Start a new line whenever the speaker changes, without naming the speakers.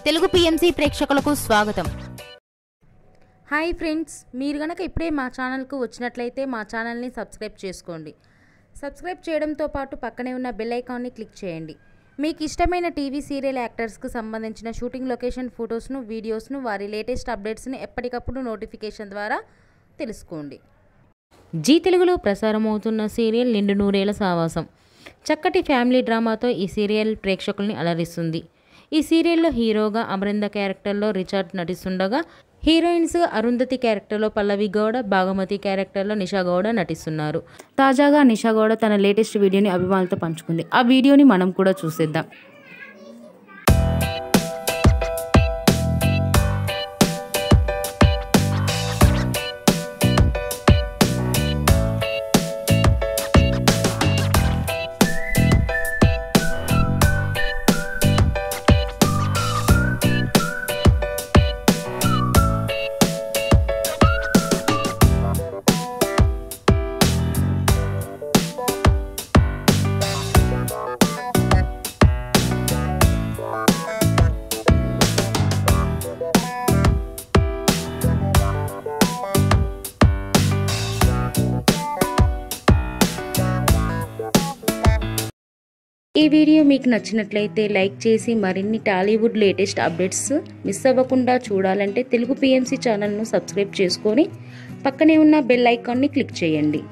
Telugu PMC ప్రేక్షకులకు స్వాగతం.
Hi friends, మీరు గనక ఇప్పుడే మా ఛానల్కు వచ్చినట్లయితే మా ఛానల్ని సబ్స్క్రైబ్ చేసుకోండి. సబ్స్క్రైబ్ చేయడంతో పాటు పక్కనే ఉన్న బెల్ ఐకాన్ని క్లిక్ చేయండి. మీకు ఇష్టమైన టీవీ సీరియల్ యాక్టర్స్కు సంబంధించిన షూటింగ్ లొకేషన్ ఫొటోస్ను, వీడియోస్ను, వారి లేటెస్ట్ అప్డేట్స్ని ఎప్పటికప్పుడు నోటిఫికేషన్ ద్వారా తెలుసుకోండి. జీ తెలుగులో ప్రసారమవుతున్న సీరియల్ నిండు నూరేళ్ల సావాసం చక్కటి ఫ్యామిలీ డ్రామాతో ఈ సీరియల్ ప్రేక్షకుల్ని అలరిస్తుంది. ఈ సీరియల్లో హీరోగా అమరింద క్యారెక్టర్లో రిచర్డ్ నటిస్తుండగా, హీరోయిన్స్గా అరుంధతి క్యారెక్టర్లో పల్లవి గౌడ, భాగమతి క్యారెక్టర్లో నిషా గౌడ నటిస్తున్నారు. తాజాగా నిషా గౌడ తన లేటెస్ట్ వీడియోని అభిమానులతో పంచుకుంది. ఆ వీడియోని మనం కూడా చూసేద్దాం. ఈ వీడియో మీకు నచ్చినట్లయితే లైక్ చేసి మరిన్ని టాలీవుడ్ లేటెస్ట్ అప్డేట్స్ మిస్ అవ్వకుండా చూడాలంటే తెలుగు పిఎంసి ఛానల్ను సబ్స్క్రైబ్ చేసుకొని పక్కనే ఉన్న బెల్ ఐకాన్ని క్లిక్ చేయండి.